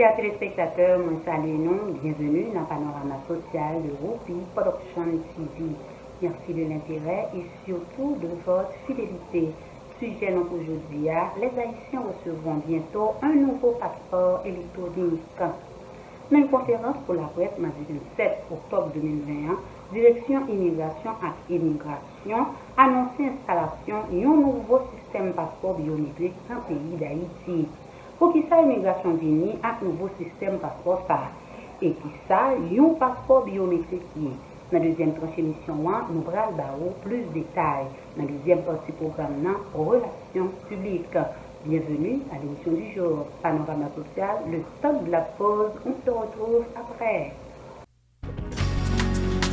Chers téléspectateurs, moi salue nous, bienvenue dans le panorama social de Roupi Production TV. Merci de l'intérêt et surtout de votre fidélité. Sujet notre aujourd'hui, les Haïtiens recevront bientôt un nouveau passeport électronique. Dans une conférence pour la presse mardi 27 octobre 2021, Direction Immigration et Immigration annoncé l'installation d'un nouveau système passeport biométrique dans le pays d'Haïti. Pour qui ça, l'immigration vient avec un nouveau système passeport ça. Et qui ça, un passeport biométrique. Dans la deuxième tranche émission, nous allons plus de détails. Dans la deuxième partie programme, relations publiques. Bienvenue à l'émission du jour. Panorama social, le temps de la pause, on se retrouve après.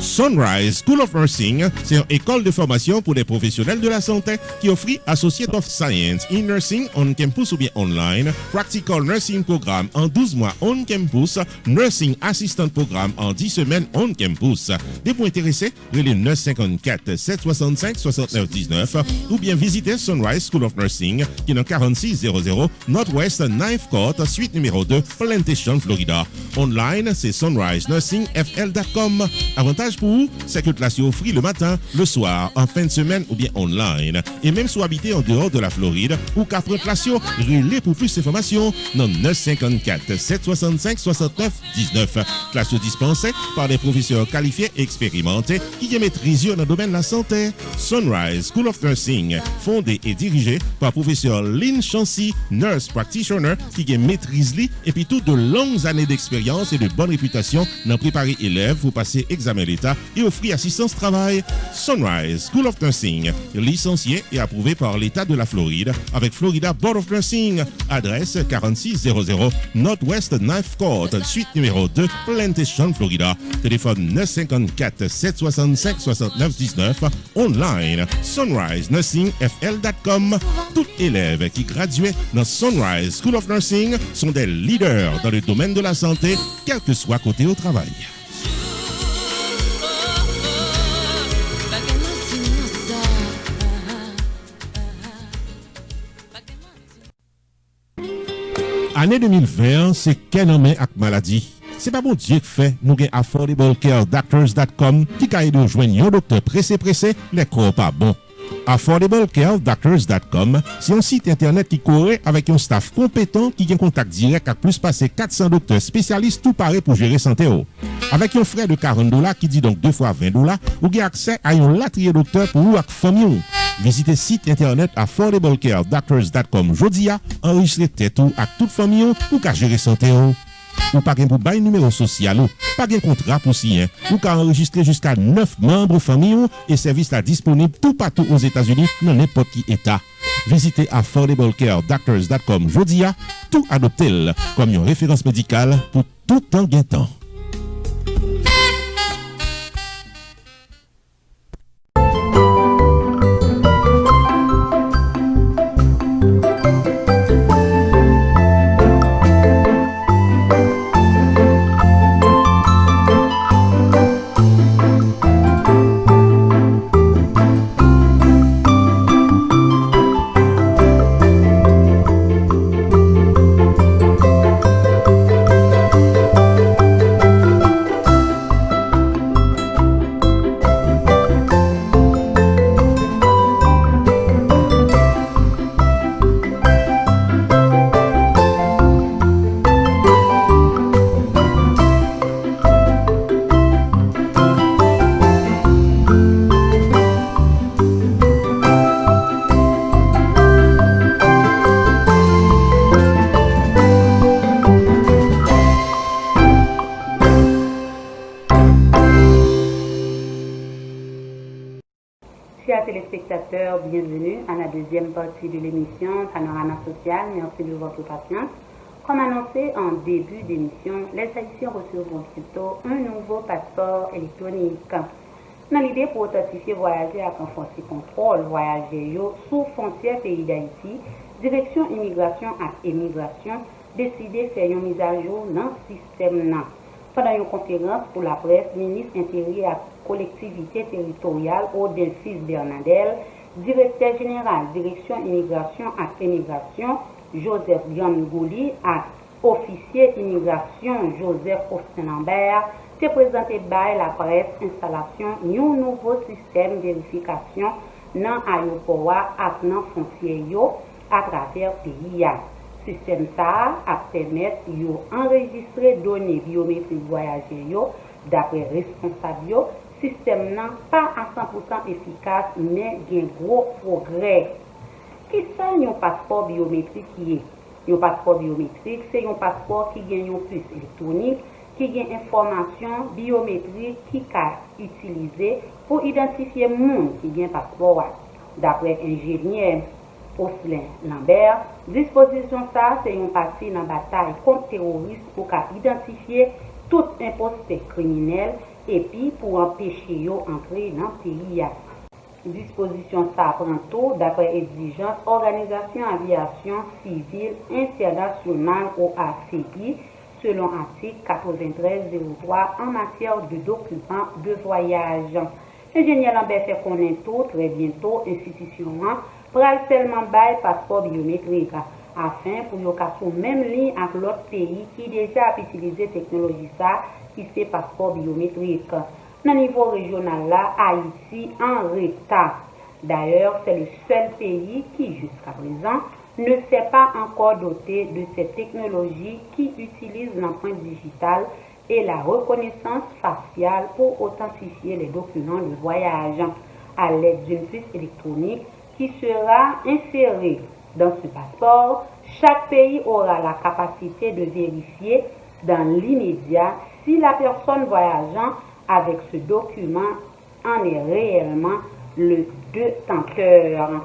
Sunrise School of Nursing, c'est une école de formation pour les professionnels de la santé qui offre Associate of Science in Nursing on campus ou bien online, Practical Nursing Programme en 12 mois on campus, Nursing Assistant Programme en 10 semaines on campus. Des points intéressés, relais 954 765 69 19 ou bien visitez Sunrise School of Nursing qui est dans 4600 Northwest 9th Court, suite numéro 2, Plantation, Florida. Online, c'est sunrisenursingfl.com. Avantage pour vous, c'est que classe est offerte le matin, le soir, en fin de semaine ou bien online. Et même si vous habitez en dehors de la Floride ou qu'après classe, relais pour plus d'informations dans 954 765 69 19. Classe dispensée par des professeurs qualifiés et expérimentés qui maîtrisent dans le domaine de la santé. Sunrise School of Nursing, fondé et dirigé par professeur Lynn Chancy, nurse practitioner qui maîtrise et puis toutes de longues années d'expérience et de bonne réputation dans préparer élèves pour passer examen l'État et offrir assistance travail. Sunrise School of Nursing, licencié et approuvé par l'État de la Floride avec Florida Board of Nursing. Adresse 4600 Northwest 9th Court, suite numéro 2, Plantation, Florida. Téléphone 954 765 69 19. Online, sunrisenursingfl.com. Tout élève qui graduait dans Sunrise School of Nursing sont des leaders dans le domaine de la santé, quel que soit côté au travail. Année 2020, c'est quel homme avec maladie? C'est pas bon Dieu qui fait, nous avons AffordableCareDoctors.com qui a aidé à joindre un docteur pressé, les corps pas bon. AffordableCareDoctors.com, c'est un site internet qui court avec un staff compétent qui a un contact direct avec plus passer 400 docteurs spécialistes tout paré pour gérer santé. Avec un frais de $40 qui dit donc 2 fois $20, vous avez accès à un latrier docteur pour vous avec famille. Visitez le site internet AffordableCareDoctors.com jodia, enregistrez tête ou avec toute famille pour gérer santé. Ou pas pour bail numéro social, pas de contrat pour signer, ou qu'à enregistrer jusqu'à 9 membres famille et service là disponible tout partout aux États-Unis dans n'importe qui état. Visitez AffordableCareDoctors.com jodia, tout adopté comme une référence médicale pour tout temps gain temps. Chers téléspectateurs, bienvenue à la deuxième partie de l'émission Panorama Social. Merci de votre patience. Comme annoncé en début d'émission, les Haïtiens recevront bientôt un nouveau passeport électronique. Dans l'idée pour authentifier voyager avec un foncier contrôle voyager sous frontière pays d'Haïti, Direction Immigration et Immigration décidé de faire une mise à jour dans le système. Pendant une conférence pour la presse, ministre intérieur et collectivité territoriale Odin-Fils Bernadel, directeur général Direction Immigration et Immigration Joseph Dion Gouli et officier immigration Joseph Austin Lambert te présenté par la presse installation d'un nouveau système de vérification dans l'aéroport et dans frontière à travers le pays. Le système a permis d'enregistrer les données biométriques voyageurs d'après responsable. Le système n'est pas à 100% efficace, mais il y a un gros progrès. Qui ça un passeport biométrique qui est? Un passeport biométrique, c'est un passeport qui gagne une puce électronique, qui gagne information biométrique qui est utilisée pour identifier les gens qui gagne un passeport. D'après l'ingénieur Austin Lambert, disposition ça, c'est une partie dans la bataille contre le terrorisme pour identifier tout imposteur criminel et puis pour empêcher d'entrer dans le pays. Disposition ça prend tout d'après exigence Organisation Aviation Civile Internationale OACI selon article 9303 en matière de documents de voyage. L'ingénieur Lambert fait connaître tout très bientôt institution pour seulement bail passeport biométrique afin pour yon ka sou même ligne avec l'autre pays qui déjà a utilisé technologie ça qui c'est passeport biométrique. Dans le niveau régional là, Haïti en retard. D'ailleurs, c'est le seul pays qui jusqu'à présent ne s'est pas encore doté de cette technologie qui utilise l'empreinte digitale et la reconnaissance faciale pour authentifier les documents de voyage à l'aide d'une puce électronique qui sera insérée dans ce passeport. Chaque pays aura la capacité de vérifier dans l'immédiat si la personne voyageant avec ce document en est réellement le détenteur.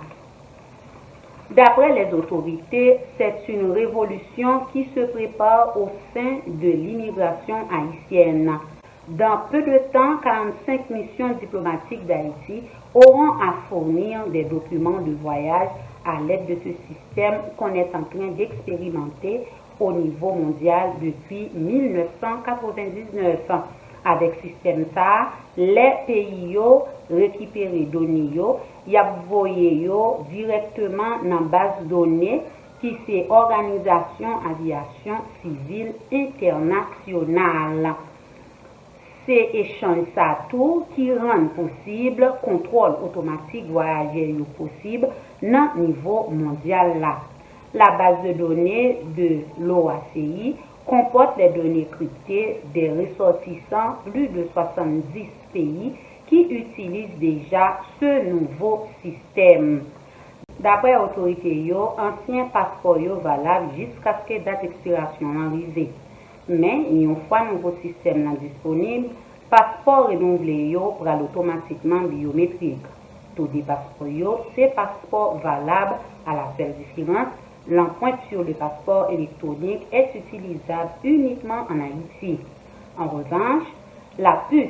D'après les autorités, c'est une révolution qui se prépare au sein de l'immigration haïtienne. Dans peu de temps, 45 missions diplomatiques d'Haïti auront à fournir des documents de voyage à l'aide de ce système qu'on est en train d'expérimenter au niveau mondial depuis 1999. Avec ce système ça, les pays récupèrent les données, y envoyé directement dans base de données qui c'est Organisation Aviation Civile Internationale. C'est échange ça tout qui rend possible contrôle automatique voyageur possible dans le niveau mondial là. La base de données de l'OACI comporte les données cryptées des ressortissants plus de 70 pays qui utilisent déjà ce nouveau système. D'après l'autorité, ancien passeport valable jusqu'à ce que date d'expiration arrive. Mais une fois le nouveau système disponible, passeport renouvelé sera automatiquement biométrique. Tous les passeports, c'est passeport valable à la seule différence. L'empreinte sur le passeport électronique est utilisable uniquement en Haïti. En revanche, la puce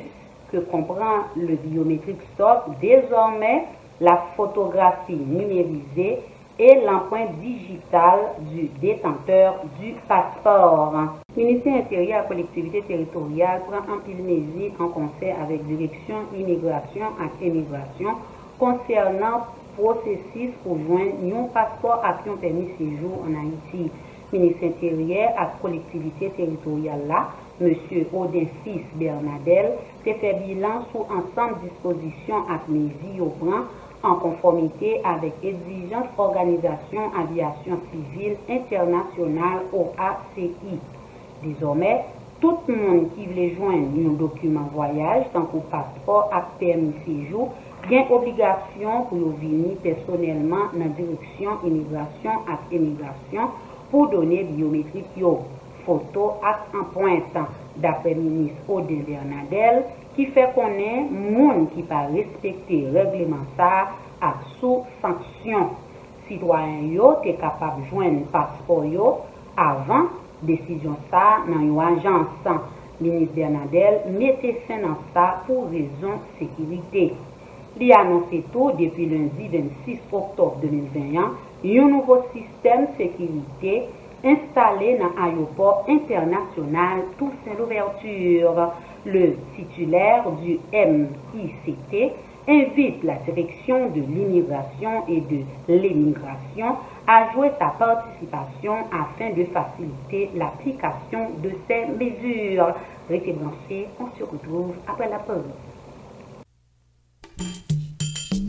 que comprend le biométrique stocke désormais la photographie numérisée et l'empreinte digitale du détenteur du passeport. Le ministère intérieur et collectivité territoriale prend en pile mesure en concert avec Direction Immigration et Immigration concernant processus pour joindre un passeport à un permis de séjour en Haïti. Le ministre intérieur et collectivité territoriale là, M. Odin-Fils Bernadel, s'est fait bilan sur ensemble dispositions à mesures au prend en conformité avec exigence Organisation Aviation Civile Internationale OACI. Désormais, tout le monde qui veut joindre un document voyage, tant que passeport et permis de séjour, a une obligation pour venir personnellement dans la direction immigration et immigration pour donner biométrique photo et empreinte. D'après le ministre Odin Bernadel, qui fait connaître monde qui pas respecter règlement ça à sous sanction. Citoyen yo est capable de joindre passeport yo avant décision ça dans une agence. Le ministre Bernadel mettait fin dans ça pour raison sécurité. Il a annoncé tout depuis lundi 26 octobre 2021 un nouveau système de sécurité installé dans l'aéroport international Toussaint Louverture. Le titulaire du MICT invite la direction de l'immigration et de l'émigration à jouer sa participation afin de faciliter l'application de ces mesures. Restez branchés, on se retrouve après la pause.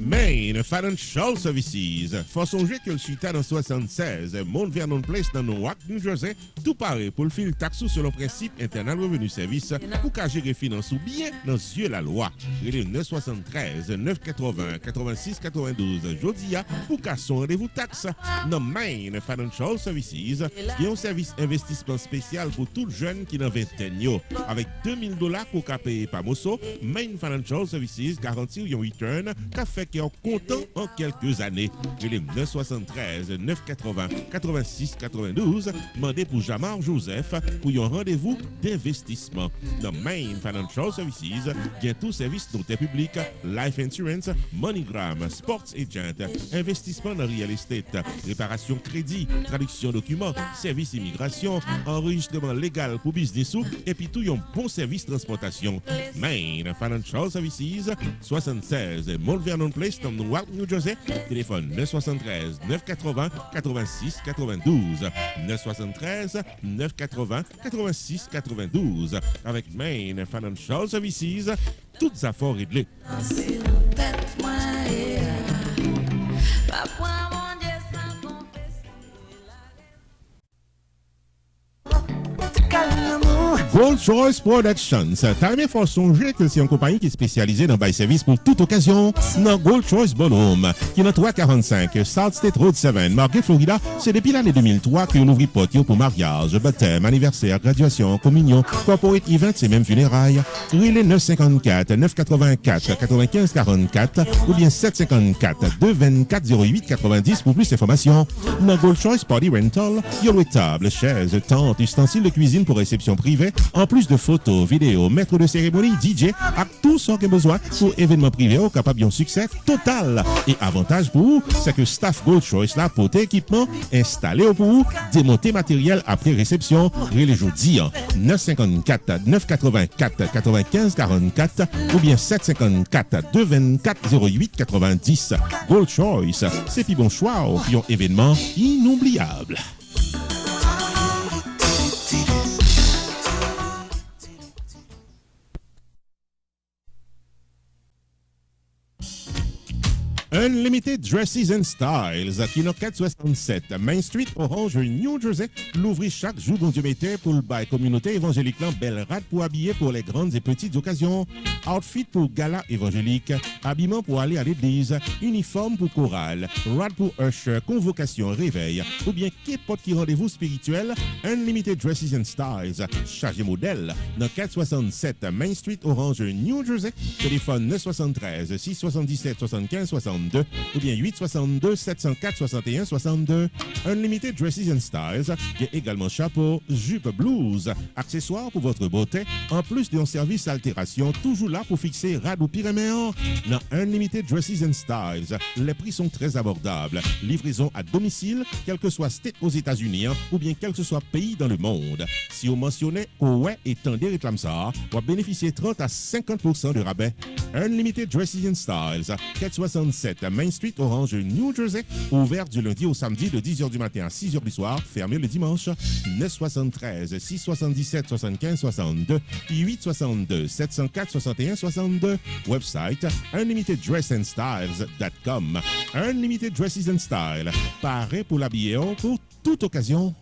Main Financial Services. Faut songer que le suite dans 76, Mount Vernon Place dans Newark, New Jersey, tout paraît pour le fil taxe sur le principe internal revenu service pour qu'à gérer finance ou bien dans yeux la loi. Il est 973 980 86 92 Jodia pour qu'à son rendez-vous taxe. Dans Main Financial Services, il y a un service investissement spécial pour tout jeune qui n'a 20 ans. Avec $2000 pour qu'à payer par Mosso, Main Financial Services garantit un return qu'a fait en comptant en quelques années. Il est 973 980 86 92. Mandez pour Jamar Joseph pour un rendez-vous d'investissement. Dans Main Financial Services, il y a tout service noté public, life insurance, MoneyGram, sports agent, investissement dans real estate, réparation crédit, traduction documents, service immigration, enregistrement légal pour business et puis tout un bon service transportation. Main Financial Services, 76 Mount Vernon Place, dans Newark, New Jersey. Téléphone 973 980 86 92. 973 980 86 92. Avec Main Financial Services, toutes affaires réglées. Gold Choice Productions. T'as aimé fort songer que c'est une compagnie qui est spécialisée dans bail service pour toute occasion. Dans Gold Choice Bonhomme, qui est dans 345 South State Road 7, Margate, Florida, c'est depuis l'année 2003 qu'on ouvre porte pour mariage, baptême, anniversaire, graduation, communion, corporate event et même funérailles. Relais 954 984 95 44 ou bien 754 224 08 90 pour plus d'informations. Dans Gold Choice Party Rental, il y a le table, chaises, tentes, ustensiles de cuisine pour réception privée, en plus de photos, vidéos, maître de cérémonie, DJ, à tout ce qu'il a besoin pour événements privés au capable d'un succès total. Et avantage pour vous, c'est que staff Gold Choice là pour équipement installé pour vous, démonter matériel après réception, les jeudi 954 984 95 44 ou bien 754 224 08 90. Gold Choice, c'est puis bon choix au pion événement inoubliable. Unlimited Dresses and Styles, qui est 467 Main Street, Orange, New Jersey, l'ouvrit chaque jour dans Dieu mettait pour le bail communauté évangélique Belle Rade pour habiller pour les grandes et petites occasions, outfit pour gala évangélique, habillement pour aller à l'église, uniforme pour chorale, rad pour usher, convocation, réveil, ou bien qu'importe qui rendez-vous spirituel, Unlimited Dresses and Styles, chargé modèle, dans 467 Main Street, Orange, New Jersey, téléphone 973 677 75 62 ou bien 862 704 61 62. Unlimited Dresses and Styles, il y a également chapeau, jupe, blouse, accessoires pour votre beauté, en plus d'un service altération, toujours là pour fixer rad ou pyréméen. Dans Unlimited Dresses and Styles, les prix sont très abordables. Livraison à domicile, quel que soit state aux États-Unis ou bien quel que soit pays dans le monde. Si vous mentionnez ouais et tendez réclame ça, vous bénéficiez 30 à 50% de rabais. Unlimited Dresses and Styles, 467 Main Street, Orange, New Jersey, ouvert du lundi au samedi de 10h du matin à 6h du soir, fermé le dimanche. 973 677 75 62 862 704 61 62. Website unlimiteddressandstyles.com. Unlimited Dresses and Style, paré pour l'habiller pour toute occasion.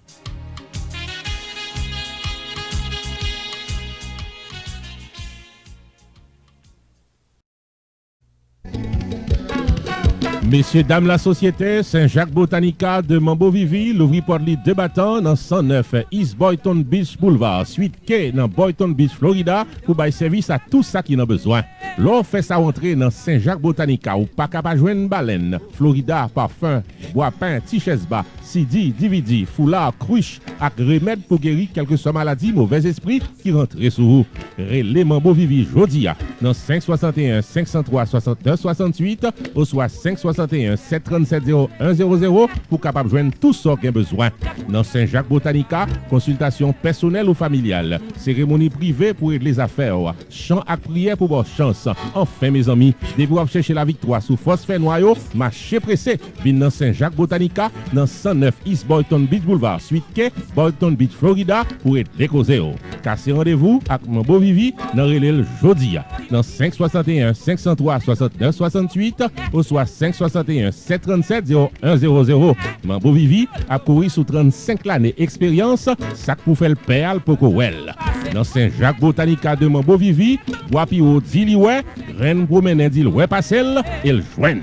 Messieurs, dames, la société Saint-Jacques Botanica de Mambo-Vivi, l'ouvri pour les deux battants dans 109 East Boynton Beach Boulevard, suite K dans Boynton Beach, Florida, pour bailler service à tout ça qui en a besoin. L'on fait sa rentrée dans Saint-Jacques Botanica ou pas capable joindre baleine, Florida, parfum, bois peint, t-shirt bas, CD, DVD, foulard, cruche ak remède pour guérir quelques soit maladies, mauvais esprit qui rentrent sur vous. Relais Mambo Vivi Jodia dans 561 503 69 68 ou soit 561 737 0100 pour capable joindre tout ce qu'on a besoin. Dans Saint-Jacques Botanica, consultation personnelle ou familiale, cérémonie privée pour aider les affaires, chant à prière pour bonne chance. Enfin mes amis, dès vous chercher la victoire sous phosphore noyau, marché pressé, vin dans Saint-Jacques Botanica dans 109 East Boynton Beach Boulevard, suite quai, Boynton Beach, Florida, pour être décausé. Cassez rendez-vous avec Mambo Vivi dans Relais Jodia, dans 561 503 69 68 ou soit 561 737 0100. Mambo Vivi a couru sous 35 années expérience, ça pour faire le perle pour Kowel. Dans Saint-Jacques Botanica de Mambo Vivi, Wapio Diliwe, Reine promène d'il ouais passel et le joigne.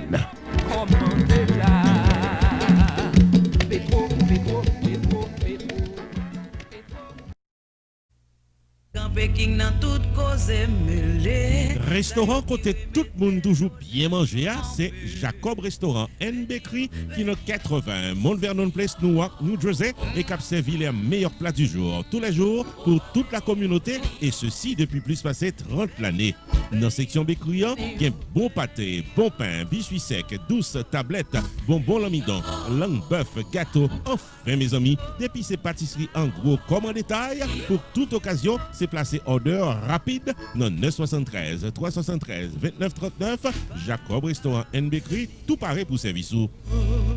Restaurant côté tout le monde toujours bien manger, c'est Jacob Restaurant and Bakery qui est 80 Mount Vernon Place, Newark, New Jersey et qui a servi les meilleurs plats du jour, tous les jours pour toute la communauté et ceci depuis plus passé 30 l'année. Dans la section bakery, il y a bon pâté, bon pain, biscuits secs, douces tablettes, bonbons l'amidon, langue bœuf, gâteau. Enfin mes amis, depuis ces pâtisseries en gros comme en détail, pour toute occasion, c'est placé order rapide dans 973 373 2939 Jacob Restaurant and Bakery, tout pareil pour service. Dans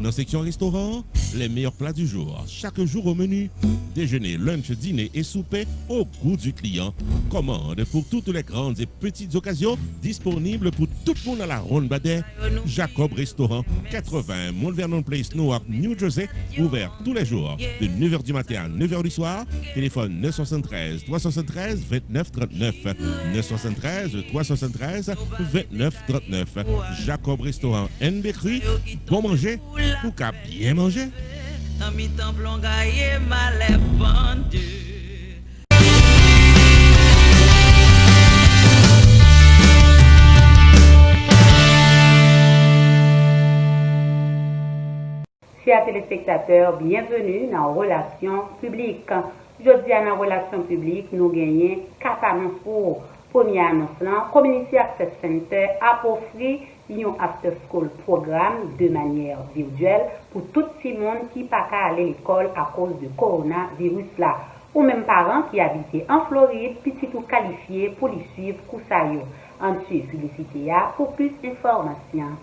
la section restaurant, les meilleurs plats du jour, chaque jour au menu, déjeuner, lunch, dîner et souper au goût du client. Commande pour toutes les grandes et petites occasions, disponibles pour tout le monde à la ronde Badet. Jacob Restaurant, 80 Mount Vernon Place, Newark, New Jersey, ouvert tous les jours de 9h du matin à 9h du soir. Téléphone 973 373 29 39 973 373 29 39. Jacob Restaurant and Bakery, bon manger ou qu'à bien manger. Chers téléspectateurs, bienvenue dans Relations publiques. Aujourd'hui, dans Relations publiques, nous gagnons 4 annonces pour. Première annonce, Community Access Center a offert un after-school programme de manière virtuelle pour tout le monde qui n'a pas qu'à aller à l'école à cause du coronavirus là. Ou même parents qui habitent en Floride, petit ou qualifiés pour les suivre Koussayo. En dessous, publicité pour plus d'informations.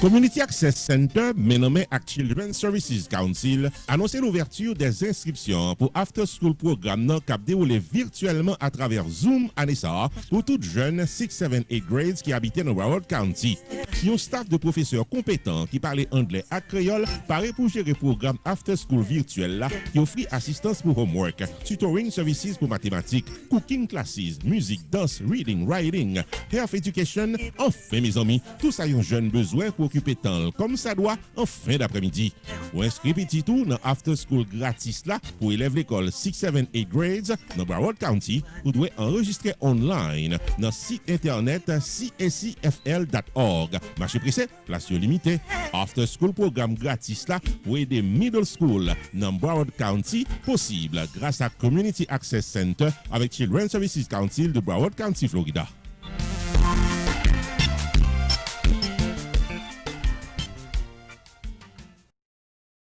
Community Access Center, nommé Children's Services Council, annonce l'ouverture des inscriptions pour After School Programme qui a déroulé virtuellement à travers Zoom à Nessa pour toutes jeunes 6, 7, 8 grades qui habitaient dans Broward County. Un staff de professeurs compétents qui parlaient anglais et créole paraît pour gérer le programme After School virtuel là, qui offre assistance pour homework, tutoring services pour mathématiques, cooking classes, musique, danse, reading, writing, health education. Enfin mes amis, tout ça a un jeune besoin pour occuper temps comme ça doit en fin d'après-midi. Ou inscrit petit tout dans After School gratis là pour élèves l'école 6, 7, 8 grades dans Broward County, vous devez enregistrer online dans le site internet cscfl.org. Marché pressé, place limitée. After School programme gratis là pour aider middle school dans Broward County possible grâce à Community Access Center avec Children's Services Council de Broward County, Florida.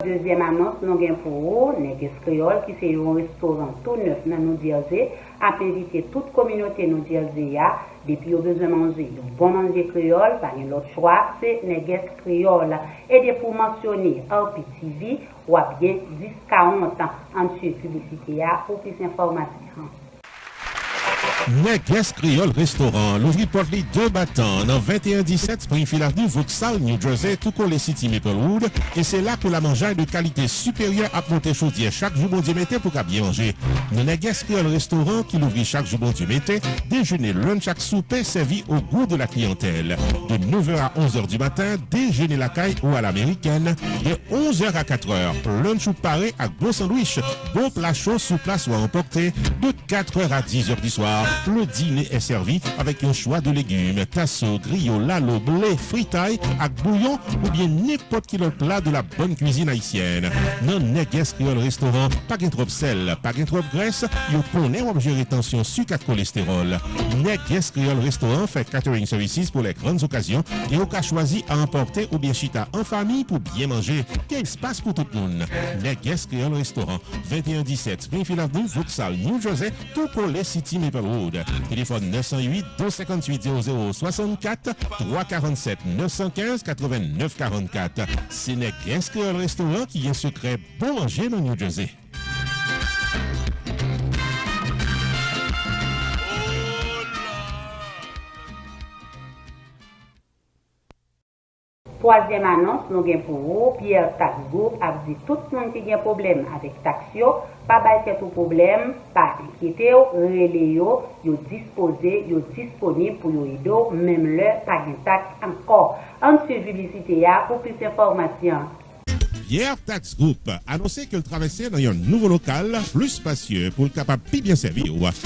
Deuxième annonce, nous avons pour vous, Neges Creole, qui c'est un restaurant tout neuf dans New Jersey, a invité toute communauté New Jersey depuis au besoin de manger. Donc, bon manger créole, pas l'autre choix, c'est Neges Creole. Et pour mentionner RPTV, ou à bien 10-40 en dessous publicité pour plus d'informations. Neges Creole Restaurant, l'ouvrier porte les 2 battants dans 2117 Springfield Avenue, Vauxhall, New Jersey, tout comme les City Maplewood. Et c'est là que la manger de qualité supérieure à monter chaudière chaque jour bon Dieu mettez pour qu'à bien manger. Le Neges Creole Restaurant qui l'ouvre chaque jour bon Dieu mettez, déjeuner, lunch, chaque souper servi au goût de la clientèle. De 9h à 11h du matin, déjeuner la caille ou à l'américaine. De 11h à 4h, lunch ou paré à gros sandwich, bon plat chaud sous place ou à emporter. De 4h à 10h du soir, Le dîner est servi avec un choix de légumes, tasso, griot, lalo, blé, fritaille, avec bouillon ou bien n'importe quel autre plat de la bonne cuisine haïtienne. Non, Neges Creole Restaurant, pas gain trop sel, pas gain trop graisse, yo connaît ou gérer tension sucre et cholestérol. Neges Creole Restaurant fait catering services pour les grandes occasions et au cas choisi à emporter ou bien chita en famille pour bien manger. Quel espace pour tout le monde. Neges Creole Restaurant, 2117 Springfield Avenue, Vauxhall, New Jersey, tout collé City Maple Road. Téléphone 908 258 0064 347 915 89 44. C'est Neges Creole Restaurant qui est un secret bon manger dans New Jersey. Troisième annonce, nous avons pour vous, Pierre Tax Group a dit tout le monde qui a un problème avec Taxio, pas baisser tout problème, pas inquiéter, relais yo disposé, yo disponible pour yo aider, même le pas de taxe encore. En suivi publicité pour plus d'informations. Pierre Tax Group annoncé que le traversait dans un nouveau local plus spacieux pour le capable de bien servir.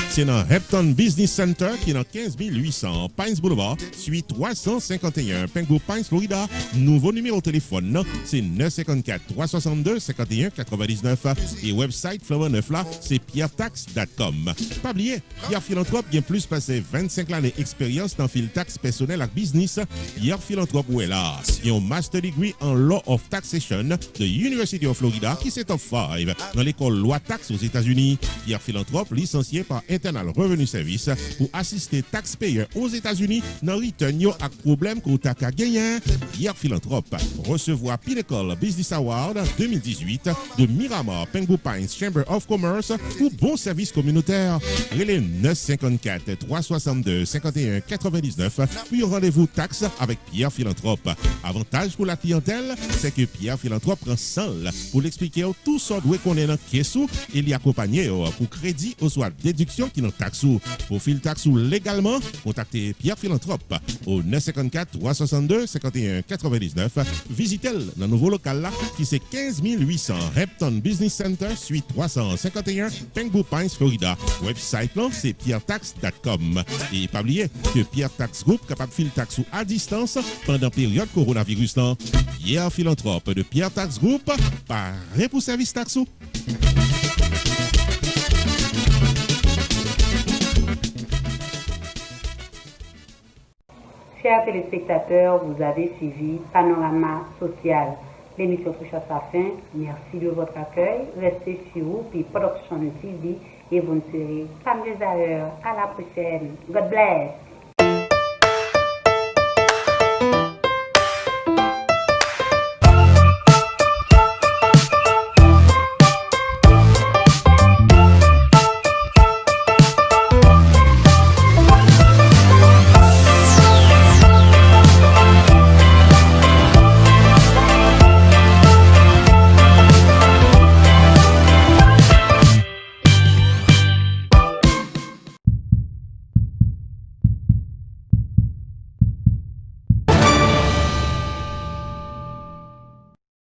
C'est dans Hampton Business Center qui est dans 15800 Pines Boulevard, suite 351 Pengo Pines, Florida. Nouveau numéro de téléphone, c'est 954 362 51 99 et website Flower 9 là, c'est pierretax.com. Pas oublier, Pierre Philanthrope vient plus passer 25 années d'expérience dans le taxe personnel et business. Pierre Philanthrope est là. Il a un master degree en Law of Taxation de University of Florida qui c'est top 5 dans l'école loi taxe aux États-Unis. Pierre Philanthrope, licencié par Internal Revenue Service pour assister taxpayers aux États-Unis dans return yo ak problème ko ta ka gagner. Pierre Philanthrope recevoir Pinnacle Business Award 2018 de Miramar Pengu Pines Chamber of Commerce pour bon service communautaire. Relais 954 362 51 99 puis rendez-vous taxe avec Pierre Philanthrope. Avantage pour la clientèle, c'est que Pierre Philanthrope prend 100 pour l'expliquer tout ce doit qu'on est dans caisse et l'y accompagner pour crédit ou soit déduction qui dans taxe. Pour fil taxe légalement, contactez Pierre Philanthrope au 954 362 51 99. Visitez le nouveau local là qui c'est 15800 Hampton Business Center suite 351 Pengu Pines, Florida. Website là c'est pierretax.com. Et pas oublier que Pierre Tax Group capable fil taxe à distance pendant période coronavirus là. Pierre Philanthrope de Pierre Tax Group, parrain pour service taxo. Chers téléspectateurs, vous avez suivi Panorama Social. L'émission touche à sa fin. Merci de votre accueil. Restez sur vous, puis Production TV, et vous ne serez pas mieux à l'heure. À la prochaine. God bless.